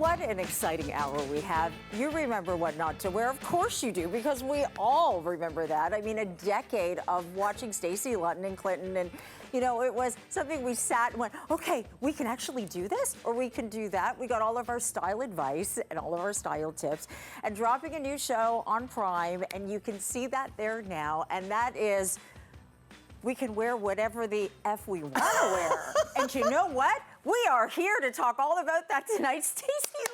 what an exciting hour we have. You remember what not to wear. Of course you do, because we all remember that. I mean, a decade of watching Stacy London and Clinton, and you know, it was something we sat and went, okay, we can actually do this, or we can do that. We got all of our style advice and all of our style tips, and dropping a new show on Prime, and you can see that there now, and that is, we can wear whatever the F we want to wear. And you know what? We are here to talk all about that tonight. Stacy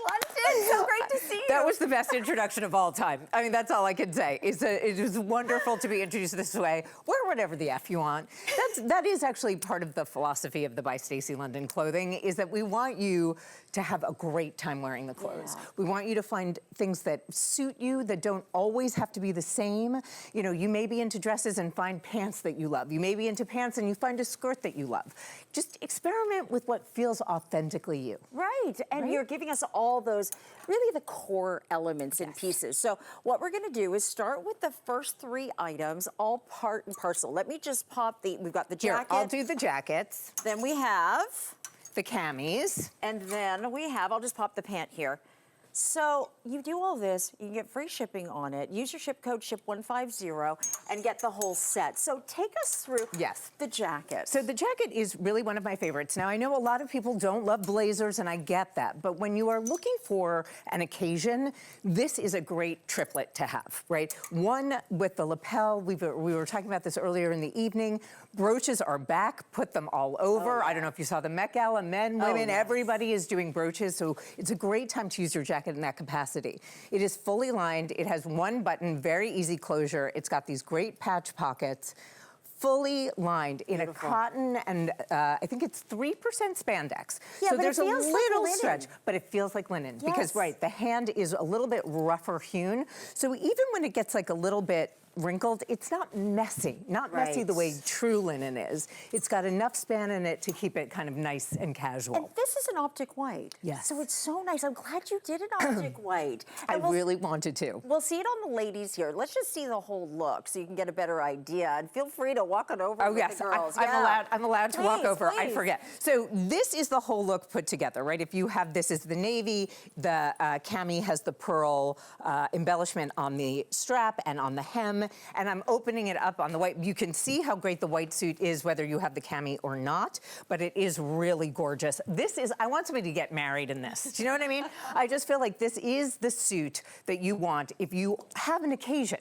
London, so great to see you. That was the best introduction of all time. I mean, that's all I can say. It was wonderful to be introduced this way. Wear whatever the F you want. That is actually part of the philosophy of the By Stacy London clothing, is that we want you to have a great time wearing the clothes. Yeah. We want you to find things that suit you, that don't always have to be the same. You know, you may be into dresses and find pants that you love. You may be into pants and you find a skirt that you love. Just experiment with what feels authentically you. Right, and you're giving us all those, really the core elements and pieces. So what we're gonna do is start with the first three items, all part and parcel. Let me just pop we've got the jacket. Here, I'll do the jackets. Then we have the camis. And then we have, I'll just pop the pant here. So you do all this, you get free shipping on it. Use your ship code SHIP150 and get the whole set. So take us through the jacket. So the jacket is really one of my favorites. Now, I know a lot of people don't love blazers, and I get that. But when you are looking for an occasion, this is a great triplet to have, right? One with the lapel. We were talking about this earlier in the evening. Brooches are back. Put them all over. I don't know if you saw the Met Gala. Men, women, everybody is doing brooches. So it's a great time to use your jacket in that capacity. It is fully lined. It has one button, very easy closure. It's got these great patch pockets, fully lined in a cotton, and I think it's 3% spandex. Yeah, so but there's it feels a like little linen. stretch, but it feels like linen. Because, the hand is a little bit rougher hewn. So even when it gets like a little bit wrinkled, it's not messy. Not messy the way true linen is. It's got enough span in it to keep it kind of nice and casual. And this is an optic white. Yes. So it's so nice. I'm glad you did an optic white. And I really wanted to. We'll see it on the ladies here. Let's just see the whole look so you can get a better idea. And feel free to walk it over with the girls. I'm allowed to walk over. Please. I forget. So this is the whole look put together, right? If you have, this is the navy, the cami has the pearl embellishment on the strap and on the hem, and I'm opening it up on the white. You can see how great the white suit is, whether you have the cami or not, but it is really gorgeous. This is, I want somebody to get married in this. Do you know what I mean? I just feel like this is the suit that you want if you have an occasion.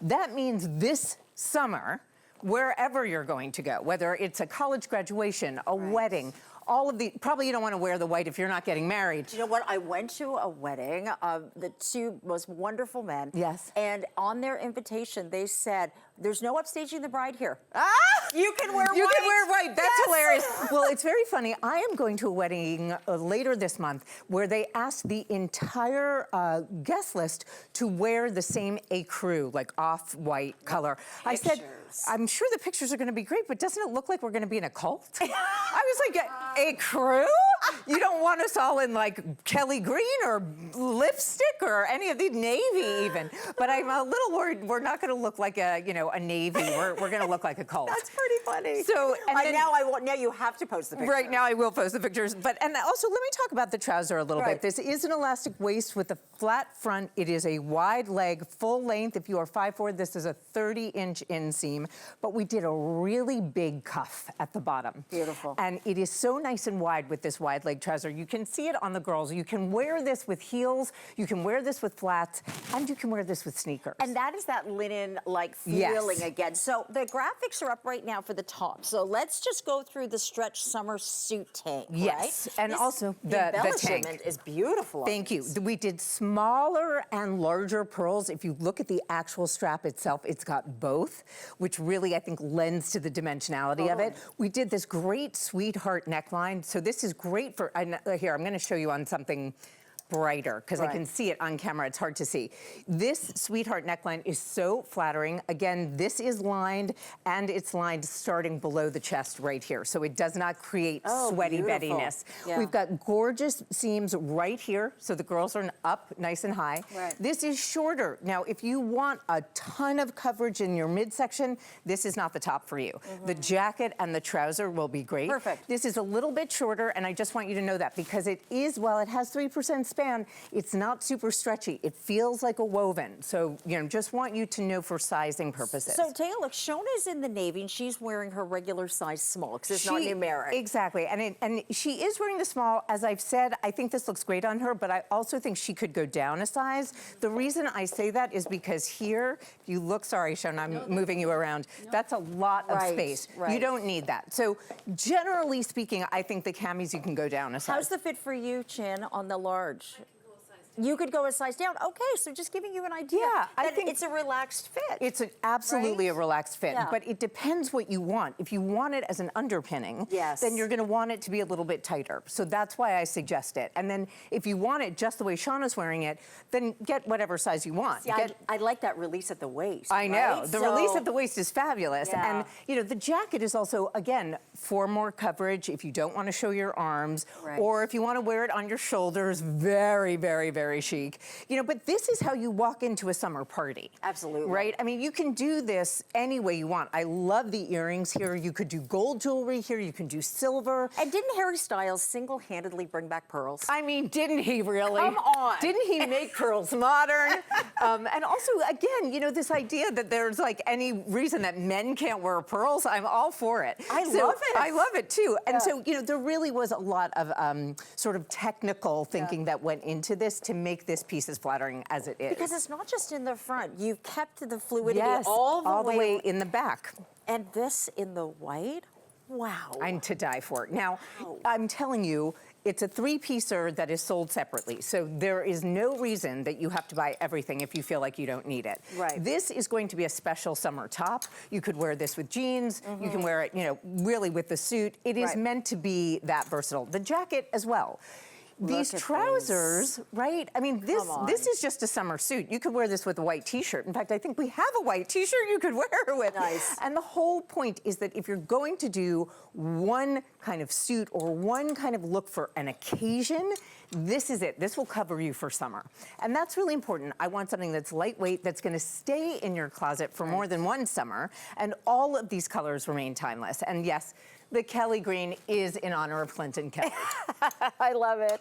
That means this summer, wherever you're going to go, whether it's a college graduation, a wedding, all of the, probably you don't want to wear the white if you're not getting married. Do you know what? I went to a wedding, the two most wonderful men. Yes. And on their invitation, they said, there's no upstaging the bride here. You can wear white. You can wear white. That's hilarious. Well, it's very funny. I am going to a wedding later this month where they asked the entire guest list to wear the same ecru, like off-white color. I said, I'm sure the pictures are going to be great, but doesn't it look like we're going to be in a cult? I was like, ecru? You don't want us all in like Kelly green or lipstick or any of the navy even. But I'm a little worried we're not going to look like a, you know, a navy. We're going to look like a cult. That's pretty funny. So and then, now you have to post the pictures. Right now I will post the pictures. But and also let me talk about the trouser a little bit. This is an elastic waist with a flat front. It is a wide leg, full length. If you are 5'4", this is a 30-inch inseam. But we did a really big cuff at the bottom. Beautiful. And it is so nice and wide with this wide leg trouser. You can see it on the girls. You can wear this with heels. You can wear this with flats, and you can wear this with sneakers. And that is that linen-like feeling again. So the graphics are up right now for the top. So let's just go through the stretch summer suit tank, Yes, and also the tank. embellishment is beautiful. Thank you. We did smaller and larger pearls. If you look at the actual strap itself, it's got both, which really, I think, lends to the dimensionality of it. We did this great sweetheart neckline. So this is great for, here, I'm going to show you on something brighter because I can see it on camera. It's hard to see. This sweetheart neckline is so flattering. Again, this is lined, and it's lined starting below the chest right here. So it does not create sweaty bettiness. Yeah. We've got gorgeous seams right here. So the girls are up nice and high. Right. This is shorter. Now, if you want a ton of coverage in your midsection, this is not the top for you. The jacket and the trouser will be great. Perfect. This is a little bit shorter, and I just want you to know that because it is, while it has 3% waistband. It's not super stretchy. It feels like a woven. So, just want you to know for sizing purposes. So take a look. Shona's in the navy, and she's wearing her regular size small because it's not numeric. Exactly, and she is wearing the small. As I've said, I think this looks great on her, but I also think she could go down a size. The reason I say that is because here, if you look, sorry, Shona, I'm moving you around. That's a lot of space. Right. You don't need that. So generally speaking, I think the camis you can go down a size. How's the fit for you, Chin, on the large? You could go a size down. Okay, so just giving you an idea. Yeah, I think it's a relaxed fit. It's absolutely a relaxed fit, Yeah. but it depends what you want. If you want it as an underpinning, then you're going to want it to be a little bit tighter. So that's why I suggest it. And then if you want it just the way Shauna's wearing it, then get whatever size you want. See, I like that release at the waist. I know. Right? The release at the waist is fabulous. Yeah. And, the jacket is also, again, for more coverage if you don't want to show your arms, or if you want to wear it on your shoulders, very, very, very chic. But this is how you walk into a summer party. Absolutely. Right? I mean, you can do this any way you want. I love the earrings here. You could do gold jewelry here. You can do silver. And didn't Harry Styles single-handedly bring back pearls? I mean, didn't he really? Come on. Didn't he make pearls modern? And also, again, this idea that there's like any reason that men can't wear pearls, I'm all for it. I love it. I love it too. And so, there really was a lot of sort of technical thinking that went into this to make this piece as flattering as it is. Because it's not just in the front. You've kept the fluidity Yes, all the way in the back. And this in the white? Wow. I'm to die for it. Now, I'm telling you, it's a three-piecer that is sold separately. So there is no reason that you have to buy everything if you feel like you don't need it. Right. This is going to be a special summer top. You could wear this with jeans. You can wear it, really with the suit. It is meant to be that versatile. The jacket as well. These trousers, right? I mean, this is just a summer suit. You could wear this with a white T-shirt. In fact, I think we have a white T-shirt you could wear it with. Nice. And the whole point is that if you're going to do one kind of suit or one kind of look for an occasion, this is it. This will cover you for summer. And that's really important. I want something that's lightweight, that's going to stay in your closet for more than one summer. And all of these colors remain timeless. And yes, the Kelly green is in honor of Clinton Kelly. I love it.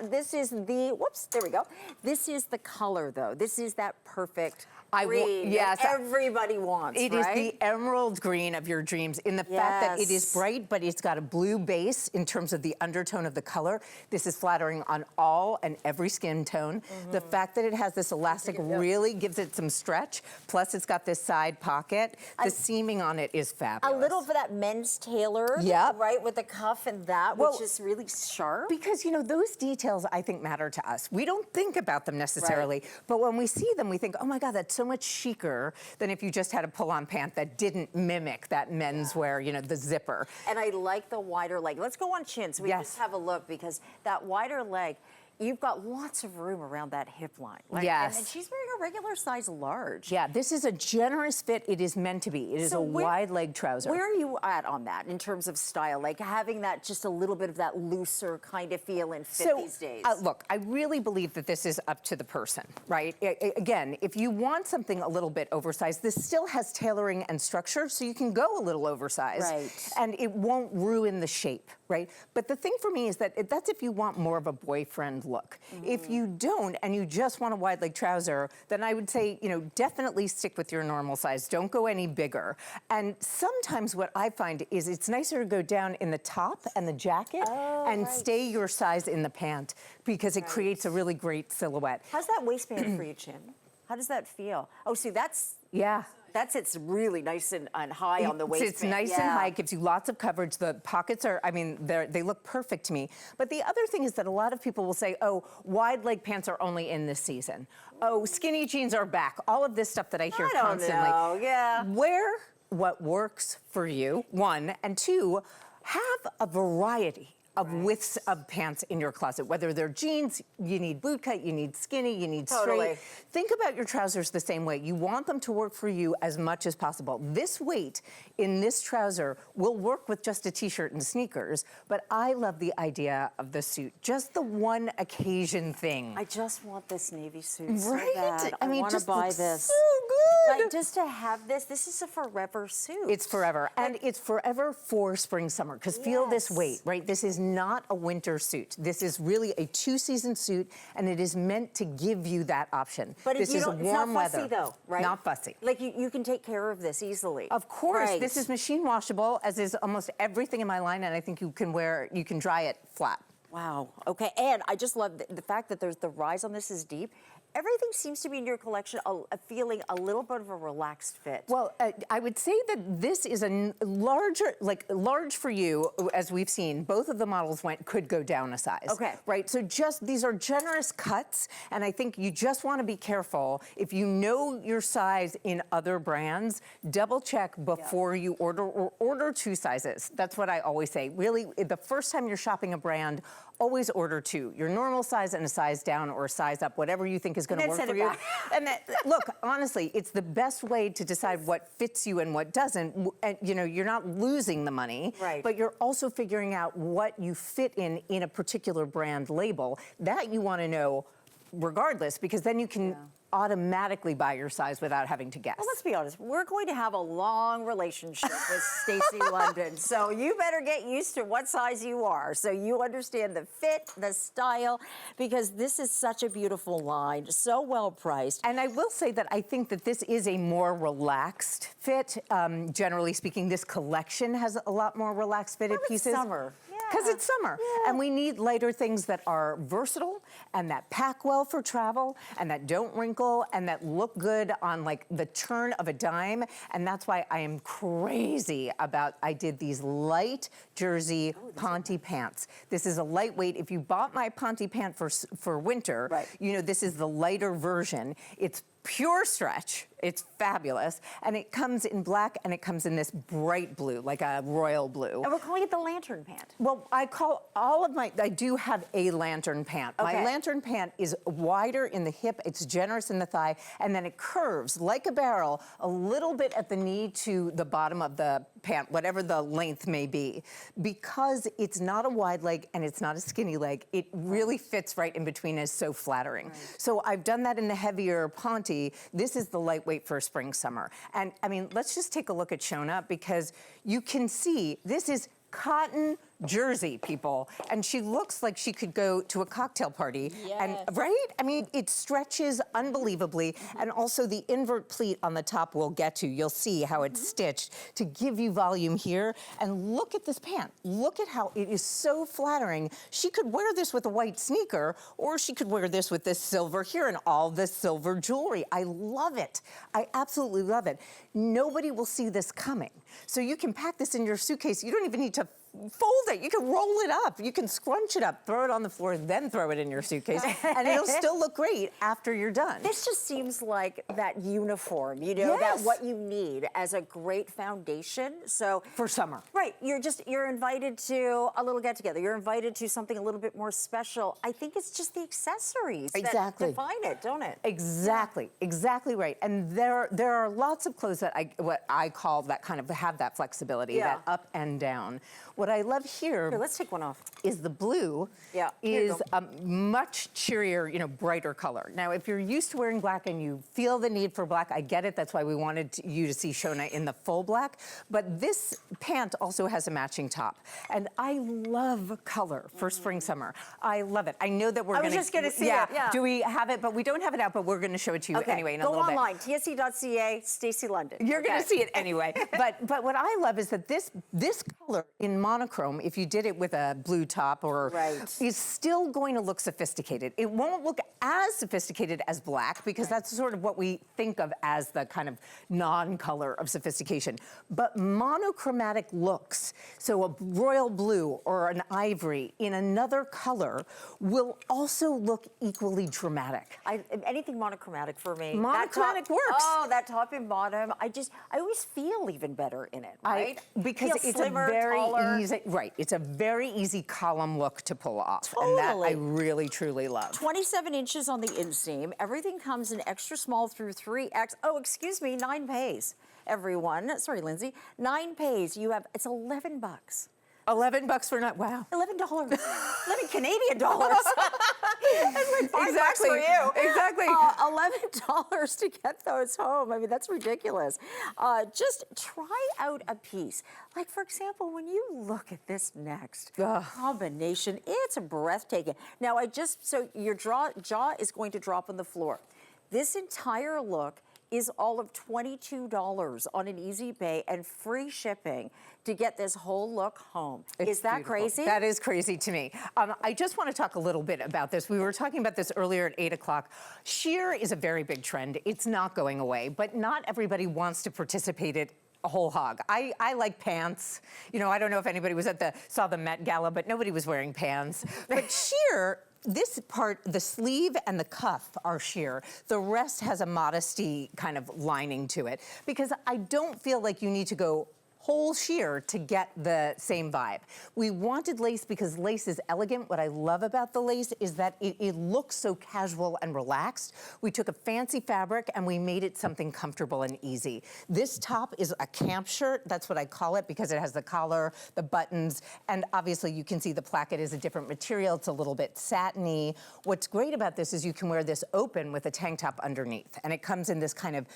This is there we go. This is the color, though. This is that perfect green that everybody wants, It is the emerald green of your dreams in the fact that it is bright, but it's got a blue base in terms of the undertone of the color. This is flattering on all and every skin tone. The fact that it has this elastic really gives it some stretch. Plus, it's got this side pocket. The seaming on it is fabulous. A little for that men's tailor, right, with the cuff and that, which is really sharp. Because, those details, I think, matter to us. We don't think about them necessarily, but when we see them, we think, oh my God, that's so much chicer than if you just had a pull-on pant that didn't mimic that menswear, the zipper. And I like the wider leg. Let's go on chin so we can just have a look, because that wider leg, you've got lots of room around that hip line. Yes. And she's wearing a regular size large. Yeah, this is a generous fit. It is meant to be. It is a wide leg trouser. Where are you at on that in terms of style? Like having that just a little bit of that looser kind of feel and fit these days? Look, I really believe that this is up to the person, right? Again, if you want something a little bit oversized, this still has tailoring and structure, so you can go a little oversized. Right. And it won't ruin the shape, right? But the thing for me is that that's if you want more of a boyfriend look. If you don't and you just want a wide leg trouser, then I would say, definitely stick with your normal size. Don't go any bigger. And sometimes what I find is it's nicer to go down in the top and the jacket and stay your size in the pant, because it creates a really great silhouette. How's that waistband for you, Chin? How does that feel? Oh, see, it's really nice and high on the waistband. It's nice and high, gives you lots of coverage. The pockets are, they look perfect to me. But the other thing is that a lot of people will say, oh, wide leg pants are only in this season. Oh, skinny jeans are back. All of this stuff that I hear constantly. I don't know, Wear what works for you, one, and two, have a variety of widths of pants in your closet. Whether they're jeans, you need boot cut, you need skinny, you need straight. Think about your trousers the same way. You want them to work for you as much as possible. This weight in this trouser will work with just a t-shirt and sneakers, but I love the idea of the suit, just the one occasion thing. I just want this navy suit so bad. I mean, want to just buy looks this. so Like, just to have this is a forever suit. It's forever. And it's forever for spring, summer. Because feel this weight, right? This is not a winter suit. This is really a 2-season suit, and it is meant to give you that option. But this is warm it's not fussy, weather. though, right? Not fussy. Like, you can take care of this easily. Of course. Right. This is machine washable, as is almost everything in my line, and I think you can dry it flat. Wow. Okay. And I just love the fact that there's the rise on this is deep. Everything seems to be in your collection feeling a little bit of a relaxed fit. Well, I would say that this is a large for you, as we've seen. Both of the models could go down a size. Okay. Right. So these are generous cuts, and I think you just want to be careful. If you know your size in other brands, double check before you order, or order 2 sizes. That's what I always say. Really, the first time you're shopping a brand, always order 2. Your normal size and a size down or a size up, whatever you think is going to work for you. And look, honestly, it's the best way to decide what fits you and what doesn't. And you're not losing the money, right, but you're also figuring out what you fit in a particular brand label. That you want to know regardless, because then you can automatically buy your size without having to guess. Well, let's be honest. We're going to have a long relationship with Stacy London, so you better get used to what size you are, so you understand the fit, the style, because this is such a beautiful line, so well priced. And I will say that I think that this is a more relaxed fit. Generally speaking, this collection has a lot more relaxed fitted pieces. Summer. Because it's summer, and we need lighter things that are versatile and that pack well for travel and that don't wrinkle and that look good on like the turn of a dime. And that's why I am crazy about, I did these light jersey Ponte pants. This is a lightweight. If you bought my Ponte pant for winter, this is the lighter version. It's pure stretch. It's fabulous. And it comes in black and it comes in this bright blue, like a royal blue. And we're calling it the lantern pant. Well, I do have a lantern pant. Okay. My lantern pant is wider in the hip, it's generous in the thigh, and then it curves like a barrel a little bit at the knee to the bottom of the pant, whatever the length may be. Because it's not a wide leg and it's not a skinny leg, it really fits right in between, is so flattering. Right. So I've done that in the heavier Ponte. This is the lightweight for spring, summer. And I mean, let's just take a look at Shona, because you can see this is cotton jersey, people, and she looks like she could go to a cocktail party. Yes. And right? I mean, it stretches unbelievably, and also the invert pleat on the top we'll get to. You'll see how it's stitched to give you volume here. And look at this pant. Look at how it is so flattering. She could wear this with a white sneaker, or she could wear this with this silver here and all this silver jewelry. I love it. I absolutely love it. Nobody will see this coming. So you can pack this in your suitcase. You don't even need to fold it. You can roll it up. You can scrunch it up, throw it on the floor, then throw it in your suitcase, and it'll still look great after you're done. This just seems like that uniform, that what you need as a great foundation. So for summer. Right. You're invited to a little get together. You're invited to something a little bit more special. I think it's just the accessories that define it, don't it? Exactly. Exactly right. And there are lots of clothes that what I call that kind of have that flexibility, that up and down. What I love here, let's take one off, is the blue is a much cheerier, brighter color. Now, if you're used to wearing black and you feel the need for black, I get it. That's why we wanted you to see Shona in the full black. But this pant also has a matching top. And I love color for spring, summer. I love it. I know that we're going to... I was just going to see it, Do we have it? But we don't have it out, but we're going to show it to you anyway in a little bit. Go online, tsc.ca, Stacy London. You're going to see it anyway. But what I love is that this color in monochrome, if you did it with a blue top is still going to look sophisticated. It won't look as sophisticated as black, because that's sort of what we think of as the kind of non-color of sophistication. But monochromatic looks, so a royal blue or an ivory in another color, will also look equally dramatic. Anything monochromatic for me. Monochromatic works. Oh, that top and bottom. I always feel even better in it, right? Because it's slimmer, a very easy, it's a very easy column look to pull off. And that I really, truly love. 27 inches on the inseam. Everything comes in extra small through 3X. Oh, excuse me, 9 pays, everyone. Sorry, Lindsay. 9 pays. It's $11. $11 for not, wow. $11. $11 Canadian dollars. That's like $5 for you. Exactly. $11 to get those home. I mean, that's ridiculous. Just try out a piece. Like, for example, when you look at this next combination, it's breathtaking. Now, so your jaw is going to drop on the floor. This entire look is all of $22 on an Easy Pay and free shipping to get this whole look home. Is that beautiful. crazy? That is crazy to me. I just want to talk a little bit about this. We were talking about this earlier at 8 o'clock. Sheer is a very big trend. It's not going away, but not everybody wants to participate in a whole hog. I like pants. You know, I don't know if anybody was saw the Met Gala, but nobody was wearing pants. But sheer, this part, the sleeve and the cuff are sheer. The rest has a modesty kind of lining to it because I don't feel like you need to go whole sheer to get the same vibe. We wanted lace because lace is elegant. What I love about the lace is that it looks so casual and relaxed. We took a fancy fabric and we made it something comfortable and easy. This top is a camp shirt. That's what I call it because it has the collar, the buttons, and obviously you can see the placket is a different material. It's a little bit satiny. What's great about this is you can wear this open with a tank top underneath, and it comes in this kind of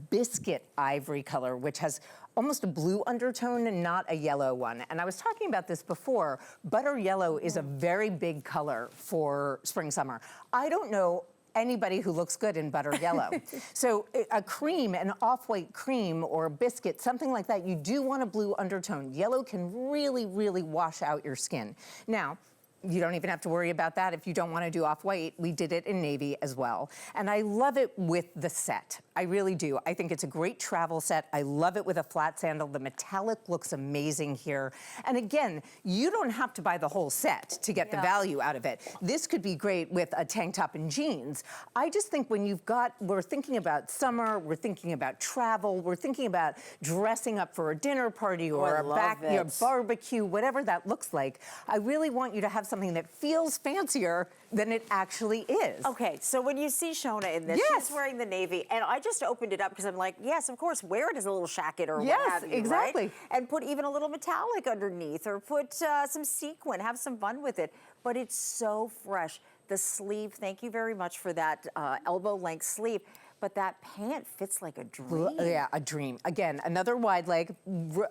biscuit ivory color, which has almost a blue undertone and not a yellow one. And I was talking about this before. Butter yellow is a very big color for spring, summer. I don't know anybody who looks good in butter yellow. So a cream, an off-white cream or a biscuit, something like that, you do want a blue undertone. Yellow can really, really wash out your skin. Now, you don't even have to worry about that if you don't want to do off-white. We did it in navy as well. And I love it with the set. I really do. I think it's a great travel set. I love it with a flat sandal. The metallic looks amazing here. And again, you don't have to buy the whole set to get the value out of it. This could be great with a tank top and jeans. I just think when we're thinking about summer, we're thinking about travel, we're thinking about dressing up for a dinner party or a barbecue, whatever that looks like. I really want you to have something that feels fancier than it actually is. Okay, so when you see Shona in this, she's wearing the navy, and I just opened it up because I'm like, yes, of course, wear it as a little shacket or what have you, exactly. Right? And put even a little metallic underneath, or put some sequin, have some fun with it. But it's so fresh. The sleeve, thank you very much for that elbow-length sleeve. But that pant fits like a dream. Yeah, a dream. Again, another wide leg,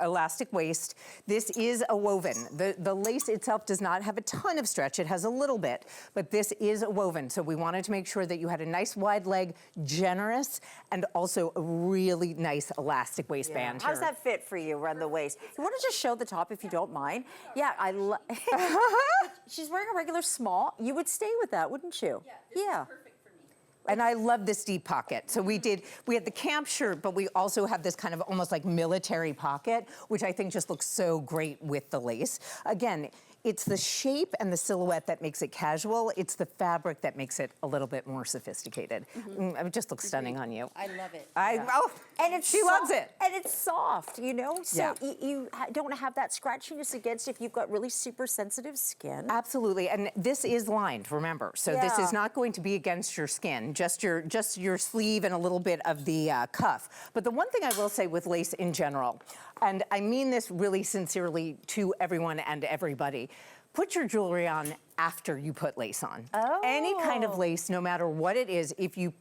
elastic waist. This is a woven. The lace itself does not have a ton of stretch. It has a little bit, but this is a woven. So we wanted to make sure that you had a nice wide leg, generous, and also a really nice elastic waistband. How does that fit for you around the waist? You want to just show the top if you don't mind? Yeah, she's wearing a regular small. You would stay with that, wouldn't you? Yeah. And I love this deep pocket. So we had the camp shirt, but we also have this kind of almost like military pocket, which I think just looks so great with the lace. Again, it's the shape and the silhouette that makes it casual. It's the fabric that makes it a little bit more sophisticated. It just looks stunning on you. I love it. And she loves it. And it's soft, you know? So you don't have that scratchiness against if you've got really super sensitive skin. Absolutely, and this is lined, remember. So this is not going to be against your skin, just your sleeve and a little bit of the cuff. But the one thing I will say with lace in general, and I mean this really sincerely to everyone and everybody, put your jewelry on after you put lace on. Any kind of lace, no matter what it is, if you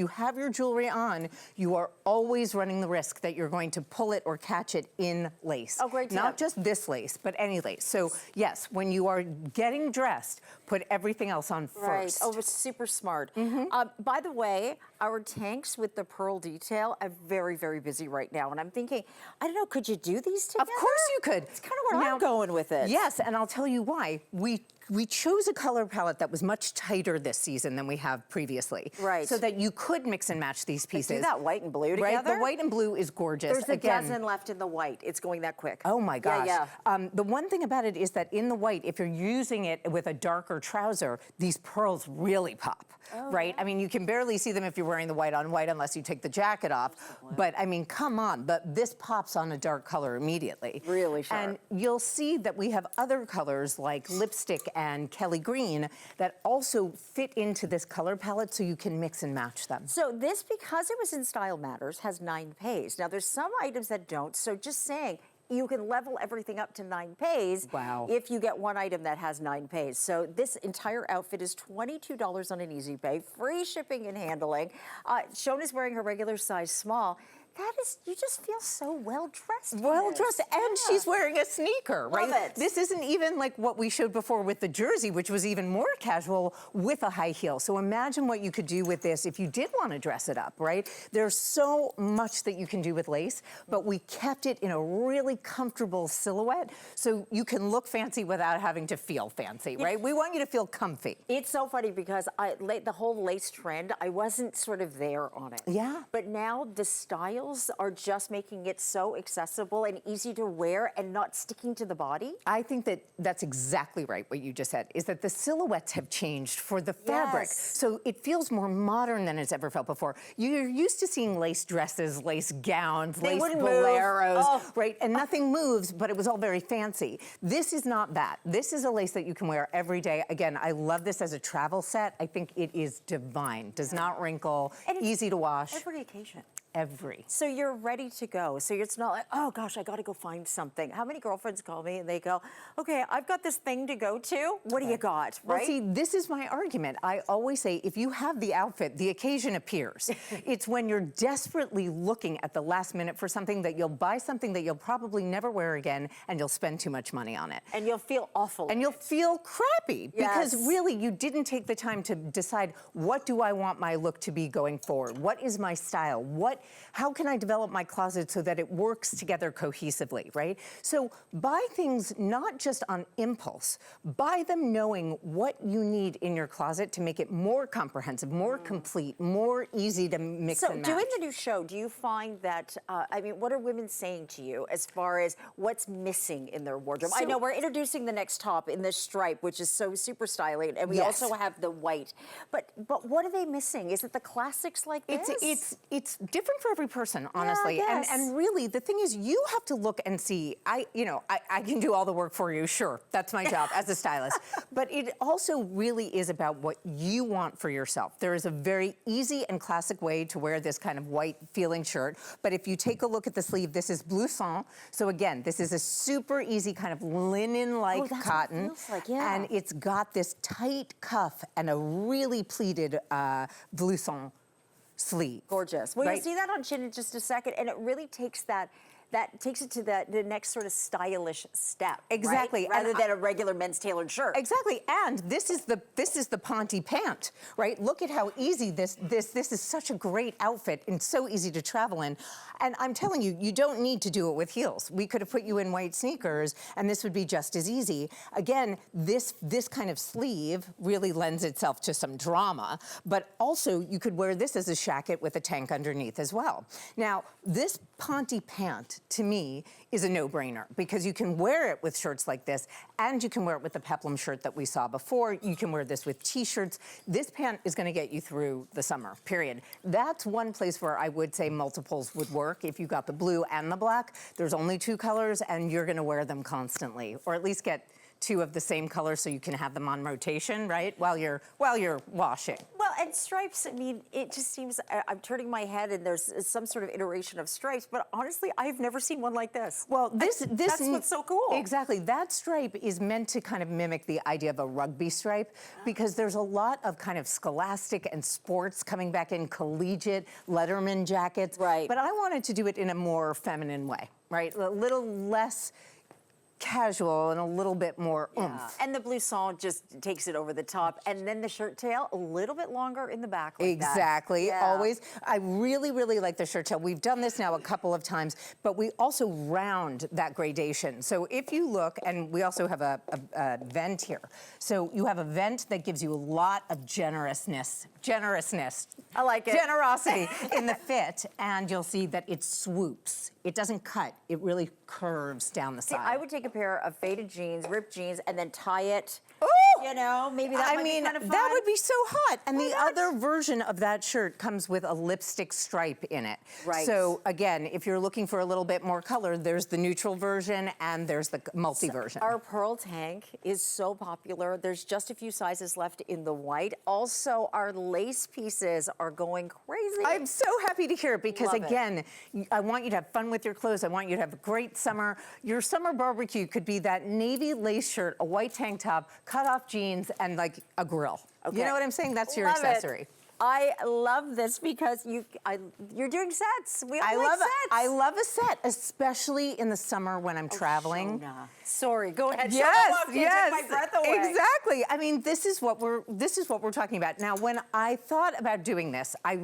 have your jewelry on, you are always running the risk that you're going to pull it or catch it in lace. Oh, great tip. Not just this lace, but any lace. So yes, when you are getting dressed, put everything else on first. Right. Oh, it's super smart. By the way, our tanks with the pearl detail are very, very busy right now. And I'm thinking, I don't know, could you do these together? Of course you could. It's kind of where I'm going with it. Yes, and I'll tell you why. We chose a color palette that was much tighter this season than we have previously. Right. So that you could mix and match these pieces. Do that white and blue together. Right, the white and blue is gorgeous. There's a dozen left in the white. It's going that quick. Oh my gosh. Yeah. The one thing about it is that in the white, if you're using it with a darker trouser, these pearls really pop. Right? I mean, you can barely see them if you're wearing the white on white unless you take the jacket off. But I mean, come on, this pops on a dark color immediately. Really sharp. And you'll see that we have other colors like lipstick and Kelly green that also fit into this color palette so you can mix and match them. So this, because it was in Style Matters, has 9 pays. Now there's some items that don't, so just saying, you can level everything up to 9 pays. Wow. If you get one item that has 9 pays. So this entire outfit is $22 on an easy pay, free shipping and handling. Shona is wearing her regular size small. That is, you just feel so well dressed. Well dressed, and she's wearing a sneaker, right? Love it. This isn't even like what we showed before with the jersey, which was even more casual with a high heel. So imagine what you could do with this if you did want to dress it up, right? There's so much that you can do with lace, but we kept it in a really comfortable silhouette so you can look fancy without having to feel fancy, right? We want you to feel comfy. It's so funny because the whole lace trend, I wasn't sort of there on it. Yeah. But now the styles are just making it so accessible and easy to wear and not sticking to the body. I think that that's exactly right, what you just said, is that the silhouettes have changed for the fabric. Yes. So it feels more modern than it's ever felt before. You're used to seeing lace dresses, lace gowns, They lace wouldn't move. boleros, Oh. right? And nothing moves, but it was all very fancy. This is not that. This is a lace that you can wear every day. Again, I love this as a travel set. I think it is divine. Does not wrinkle, And it's easy to wash. Every occasion. Every. So you're ready to go. So it's not like, oh gosh, I got to go find something. How many girlfriends call me and they go, okay, I've got this thing to go to. What do you got, right? Well, see, this is my argument. I always say, if you have the outfit, the occasion appears. It's when you're desperately looking at the last minute for something that you'll buy something that you'll probably never wear again, and you'll spend too much money on it. And you'll feel awful. And you'll feel crappy because Yes. really you didn't take the time to decide, what do I want my look to be going forward? What is my style? How can I develop my closet so that it works together cohesively, right? So buy things not just on impulse, buy them knowing what you need in your closet to make it more comprehensive, more complete, more easy to mix and match. So doing the new show, do you find that, I mean, what are women saying to you as far as what's missing in their wardrobe? I know we're introducing the next top in this stripe, which is so super styling, and we Yes. also have the white. But what are they missing? Is it the classics like this? It's different for every person, honestly. I guess. And really, the thing is, you have to look and see. I can do all the work for you, sure. That's my job as a stylist. But it also really is about what you want for yourself. There is a very easy and classic way to wear this kind of white feeling shirt. But if you take a look at the sleeve, this is Blouson. So again, this is a super easy kind of linen-like that's cotton. what it feels like, yeah. And it's got this tight cuff and a really pleated Blouson sleeve. Gorgeous. Well, Right. you'll see that on Chin in just a second, and it really takes takes it to the next sort of stylish step. Exactly. Right? Rather And than a regular men's tailored shirt. Exactly, and this is the Ponte pant, right? Look at how easy this is. Such a great outfit and so easy to travel in. And I'm telling you, you don't need to do it with heels. We could have put you in white sneakers, and this would be just as easy. Again, this kind of sleeve really lends itself to some drama, but also you could wear this as a jacket with a tank underneath as well. Now, this Ponte pant, to me, is a no-brainer because you can wear it with shirts like this, and you can wear it with the peplum shirt that we saw before. You can wear this with t-shirts. This pant is going to get you through the summer, period. That's one place where I would say multiples would work. If you got the blue and the black, there's only 2 colors, and you're going to wear them constantly, or at least get 2 of the same color so you can have them on rotation, right, while you're washing. Well, and stripes, I mean, it just seems, I'm turning my head and there's some sort of iteration of stripes, but honestly, I've never seen one like this. Well, that's what's so cool. Exactly. That stripe is meant to kind of mimic the idea of a rugby stripe because there's a lot of kind of scholastic and sports coming back in, collegiate, Letterman jackets. Right. But I wanted to do it in a more feminine way, right? A little less casual and a little bit more oomph. And the blouson just takes it over the top, and then the shirt tail a little bit longer in the back like that. Exactly, Yeah. always. I really, really like the shirt tail. We've done this now a couple of times, but we also round that gradation. So if you look, and we also have a vent here. So you have a vent that gives you a lot of generousness. I like it. Generosity in the fit, and you'll see that it swoops. It doesn't cut, it really curves down the See, side. I would take a pair of faded jeans, ripped jeans, and then tie it. Ooh! You know, maybe that might be kind of fun. That would be so hot. And Why the not? other version of that shirt comes with a lipstick stripe in it. Right. So again, if you're looking for a little bit more color, there's the neutral version and there's the multi version. Our pearl tank is so popular. There's just a few sizes left in the white. Also, our lace pieces are going crazy. I'm so happy to hear it because, Love it. again, I want you to have fun with your clothes. I want you to have a great summer. Your summer barbecue could be that navy lace shirt, a white tank top, cut off jeans, and like a grill. Okay. You know what I'm saying? That's your Love it. accessory. I love this because you're doing sets. We all like sets. I love a set, especially in the summer when I'm traveling. Shona. Sorry, go ahead. Yes, Show them off. Can't take my breath away. exactly. I mean, this is what we're talking about. Now, when I thought about doing this, I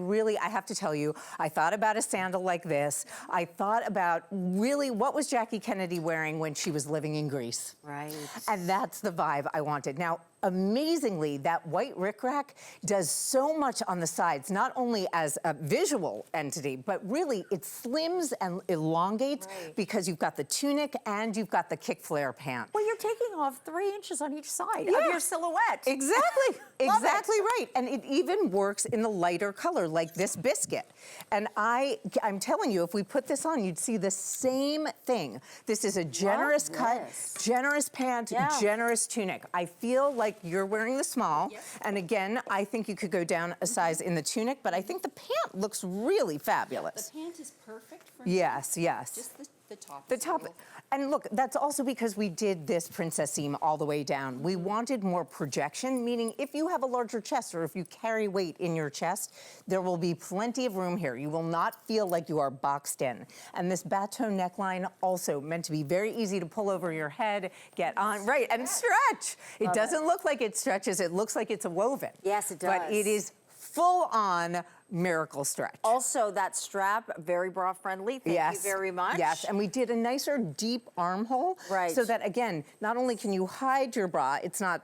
have to tell you, I thought about a sandal like this. I thought about really what was Jackie Kennedy wearing when she was living in Greece. Right. And that's the vibe I wanted. Now, amazingly, that white rickrack does so much on the sides, not only as a visual entity, but really it slims and elongates because you've got the tunic and you've got the kickflare pant. Well, you're taking off 3 inches on each side of your silhouette. Exactly. Love exactly it. right. And it even works in the lighter color, like this biscuit. And I'm telling you, if we put this on, you'd see the same thing. This is a generous cut, generous pant, generous tunic. I feel like you're wearing the small. Yep. And again, I think you could go down a size in the tunic, but I think the pant looks really fabulous. The pant is perfect for me. Yes, yes. Just the top. The is a top, little- and look, that's also because we did this princess seam all the way down. We wanted more projection, meaning if you have a larger chest or if you carry weight in your chest, there will be plenty of room here. You will not feel like you are boxed in. And this bateau neckline also meant to be very easy to pull over your head, get on, right, and stretch. It doesn't look like it stretches, it looks like it's a woven. Yes, it But does. it is full on miracle stretch. Also, that strap, very bra friendly. Thank you very much. Yes, and we did a nicer deep armhole. Right. So that, again, not only can you hide your bra, it's not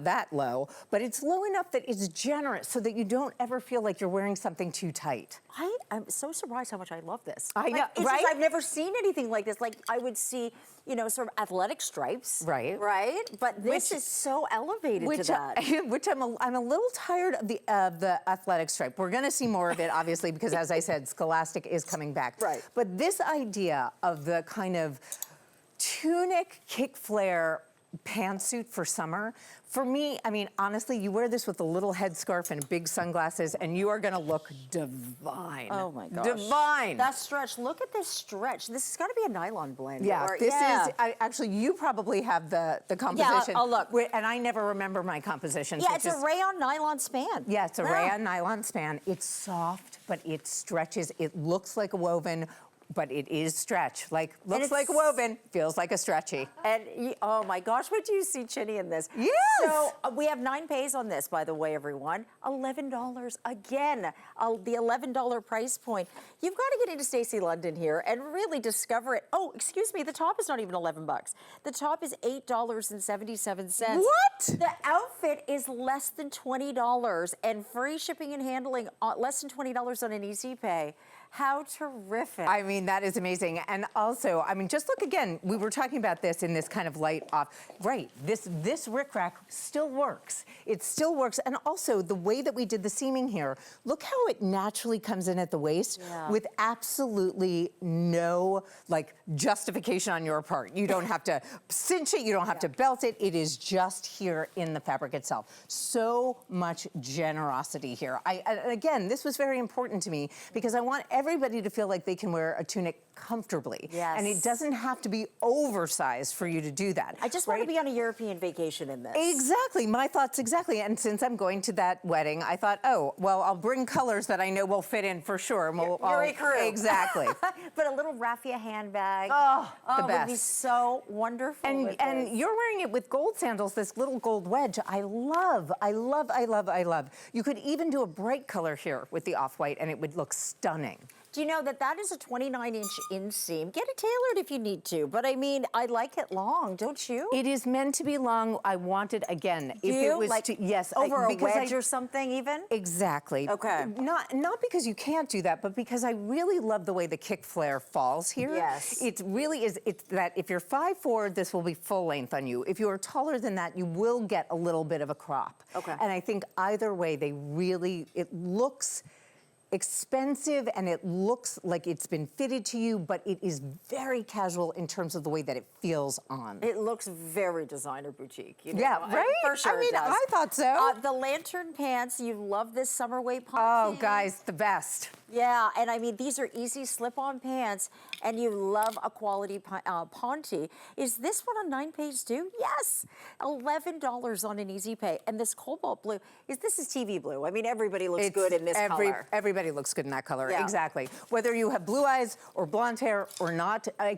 that low, but it's low enough that it's generous so that you don't ever feel like you're wearing something too tight. I'm so surprised how much I love this. I know, it's right? Just, I've never seen anything like this. Like, I would see, you know, sort of athletic stripes. Right. Right? But this is so elevated to that. Which I'm a little tired of the athletic stripe. We're going to see more of it, obviously, because as I said, Scholastic is coming back. Right. But this idea of the kind of tunic kickflare pantsuit for summer, for me, I mean, honestly, you wear this with a little headscarf and big sunglasses, and you are going to look divine. Oh my gosh. Divine. That stretch, look at this stretch. This has got to be a nylon blend. Yeah, or- this is, actually, you probably have the composition. I'll look. And I never remember my composition. Yeah, it's a rayon nylon span. Yeah, it's a rayon nylon span. It's soft, but it stretches. It looks like a woven, but it is stretch. Like, looks like a woven, feels like a stretchy. And, oh my gosh, what do you see, Chinny, in this? Yes! So we have 9 pays on this, by the way, everyone. $11 again, the $11 price point. You've got to get into Stacy London here and really discover it. Oh, excuse me, the top is not even 11 bucks. The top is $8.77. What? The outfit is less than $20 and free shipping and handling, less than $20 on an easy pay. How terrific. I mean, that is amazing. And also, I mean, just look again, we were talking about this in this kind of light off. Right, this rickrack still works. It still works. And also, the way that we did the seaming here, look how it naturally comes in at the waist with absolutely no, like, justification on your part. You don't have to cinch it, you don't have to belt it. It is just here in the fabric itself. So much generosity here. Again, this was very important to me because I want everybody to feel like they can wear a tunic comfortably. Yes. And it doesn't have to be oversized for you to do that. I just want to be on a European vacation in this. Exactly, my thoughts exactly. And since I'm going to that wedding, I thought, oh, well, I'll bring colors that I know will fit in for sure. And You're a crew. Exactly. But a little raffia handbag. Oh, the would be best. so wonderful. And with and this. you're wearing it with gold sandals, this little gold wedge. I love, I love, I love, I love. You could even do a bright color here with the off-white and it would look stunning. Do you know that that is a 29-inch inseam? Get it tailored if you need to, but I mean, I like it long, don't you? It is meant to be long. I want it again. Do if you? it was Like yes, over a because wedge or something even? Exactly. Okay. Not because you can't do that, but because I really love the way the kick flare falls here. Yes. It really is. It's that if you're 5'4", this will be full length on you. If you are taller than that, you will get a little bit of a crop. Okay. And I think either way, it looks expensive and it looks like it's been fitted to you, but it is very casual in terms of the way that it feels on. It looks very designer boutique. You know? Yeah, right? For sure I mean, it does. I thought so. The lantern pants, you love this summer weight ponty. Oh, guys, the best. Yeah, and I mean, these are easy slip-on pants, and you love a quality ponte. Is this one on 9-page too? Yes, $11 on an easy pay. And this cobalt blue, this is TV blue. I mean, everybody looks good in this color. Everybody looks good in that color, Yeah. exactly. Whether you have blue eyes or blonde hair or not, I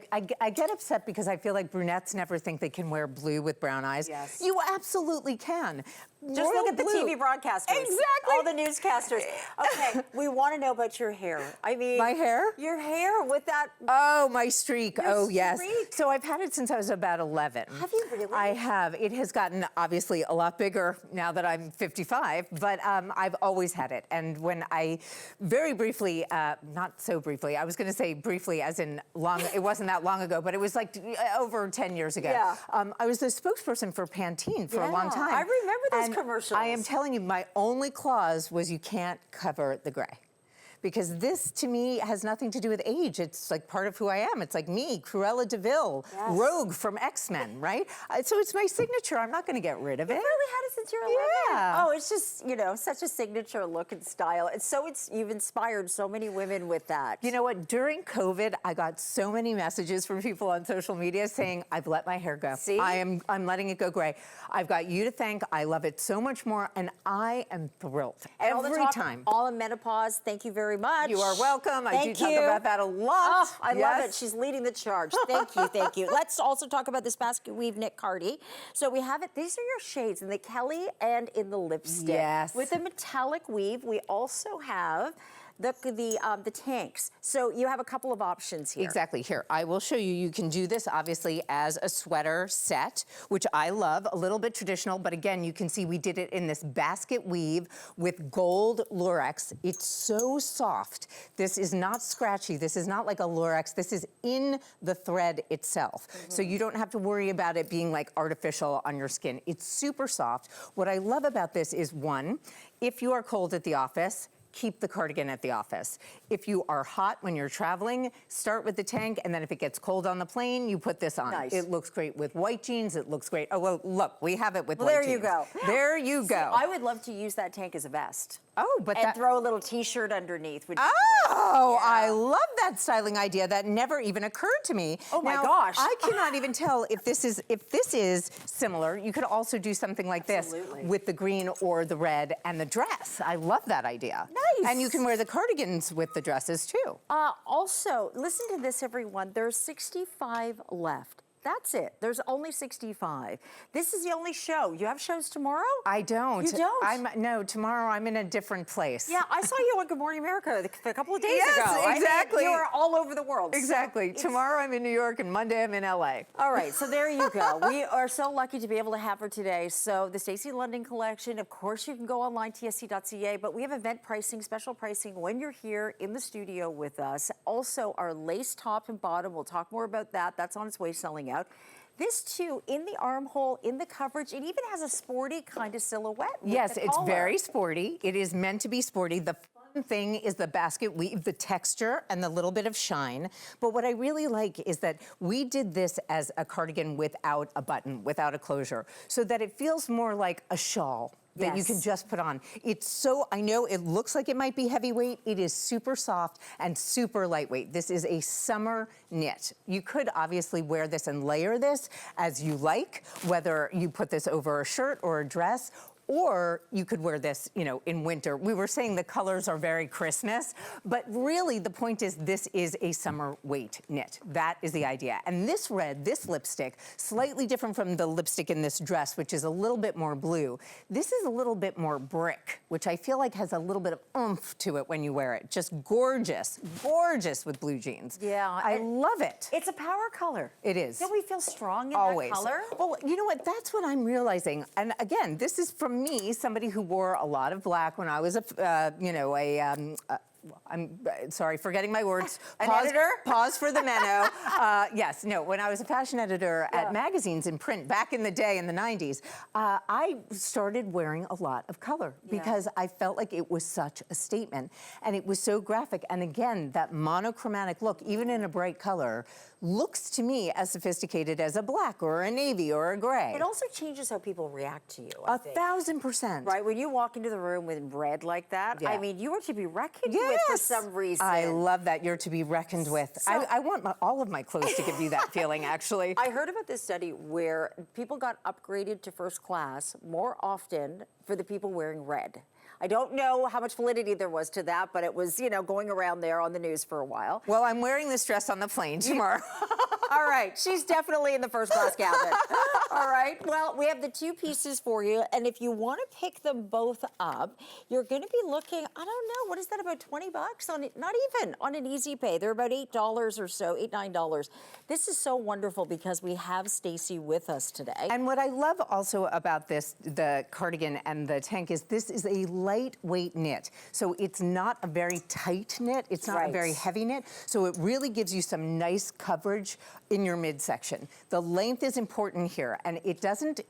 get upset because I feel like brunettes never think they can wear blue with brown eyes. Yes. You absolutely can. Just Royal look at the blue. TV broadcasters. Exactly. All the newscasters. Okay, we want to know about your hair. I mean, My hair? Your hair with that. Oh, my streak. Your Oh, yes. streak. So I've had it since I was about 11. Have you really? I have. It has gotten obviously a lot bigger now that I'm 55, but I've always had it. And when I very briefly, not so briefly, I was going to say briefly as in long, it wasn't that long ago, but it was like over 10 years ago. Yeah. I was the spokesperson for Pantene for a long Yeah, time. I remember those And commercials. I am telling you, my only clause was you can't cover the gray. Because this, to me, has nothing to do with age. It's like part of who I am. It's like me, Cruella de Vil, Yes. Rogue from X-Men, right? So it's my signature. I'm not going to get rid of it. You've really had it since you're 11. Yeah. Oh, it's just, you know, such a signature look and style. You've inspired so many women with that. You know what? During COVID, I got so many messages from people on social media saying, I've let my hair go. See? I'm letting it go gray. I've got you to thank. I love it so much more, and I am thrilled And all the every talk, time. all in menopause. Thank you very much. You are welcome. I do Thank talk you. about that a lot. Oh, I love Yes. it. She's leading the charge. Thank you, thank you. Let's also talk about this basket weave knit cardi. So we have it. These are your shades in the Kelly and in the lipstick. Yes. With the metallic weave, we also have the tanks. So you have a couple of options here. Exactly. Here, I will show you. You can do this, obviously, as a sweater set, which I love, a little bit traditional, but again, you can see we did it in this basket weave with gold lurex. It's so soft. This is not scratchy. This is not like a lurex. This is in the thread itself. So you don't have to worry about it being like artificial on your skin. It's super soft. What I love about this is, one, if you are cold at the office, keep the cardigan at the office. If you are hot when you're traveling, start with the tank, and then if it gets cold on the plane, you put this on. Nice. It looks great with white jeans. It looks great. Oh, well, look, we have it with Well, white there jeans. you go. There you See, go. I would love to use that tank as a vest. Oh, but And that... throw a little t-shirt underneath. Which Oh, Yeah. I love that styling idea. That never even occurred to me. Oh my Now, gosh. I cannot even tell if this is similar. You could also do something like Absolutely. this with the green or the red and the dress. I love that idea. Nice. And you can wear the cardigans with the dresses too. Also, listen to this, everyone. There's 65 left. That's it. There's only 65. This is the only show. You have shows tomorrow? I don't. You don't? No, tomorrow I'm in a different place. Yeah, I saw you on Good Morning America a couple of days Yes, ago. I mean, exactly. you are all over the world. So Exactly. it's- Tomorrow I'm in New York and Monday I'm in LA. All right, so there you go. We are so lucky to be able to have her today. So the Stacy London collection, of course, you can go online, tsc.ca, but we have event pricing, special pricing when you're here in the studio with us. Also, our lace top and bottom, we'll talk more about that. That's on its way selling out. This too, in the armhole, in the coverage, it even has a sporty kind of silhouette. With Yes, the it's collar. very sporty. It is meant to be sporty. The fun thing is the basket weave, the texture, and the little bit of shine. But what I really like is that we did this as a cardigan without a button, without a closure, so that it feels more like a shawl that you can Yes. just put on. It's so, I know it looks like it might be heavyweight. It is super soft and super lightweight. This is a summer knit. You could obviously wear this and layer this as you like, whether you put this over a shirt or a dress, Or you could wear this, you know, in winter. We were saying the colors are very Christmas, but really the point is this is a summer weight knit. That is the idea. And this red, this lipstick, slightly different from the lipstick in this dress, which is a little bit more blue. This is a little bit more brick, which I feel like has a little bit of oomph to it when you wear it. Just gorgeous, gorgeous with blue jeans. Yeah. I love it. It's a power color. It is. Don't we feel strong in Always. that color? Well, you know what? That's what I'm realizing. And again, this is from me, somebody who wore a lot of black when I was I'm sorry, forgetting my words. Editor? Pause for the meno. Yes, no, when I was a fashion editor at magazines in print back in the day in the 90s, I started wearing a lot of color because I felt like it was such a statement and it was so graphic. And again, that monochromatic look, even in a bright color, looks to me as sophisticated as a black or a navy or a gray. It also changes how people react to you, I think. 1,000%. Right, when you walk into the room with red like that, I mean, you are to be reckoned with for some reason. I love that. You're to be reckoned with. So, I want all of my clothes to give you that feeling, actually. I heard about this study where people got upgraded to first class more often for the people wearing red. I don't know how much validity there was to that, but it was, you know, going around there on the news for a while. Well, I'm wearing this dress on the plane tomorrow. All right, she's definitely in the first class cabin. All right, well, we have the two pieces for you, and if you want to pick them both up, you're going to be looking, I don't know, what is that, about 20 bucks on it? Not even on an easy pay. They're about $8 or so, $8, $9. This is so wonderful because we have Stacy with us today. And what I love also about this, the cardigan and the tank, is this is a lightweight knit. So it's not a very tight knit. It's not a very heavy knit. So it really gives you some nice coverage in your midsection. The length is important here, and it doesn't,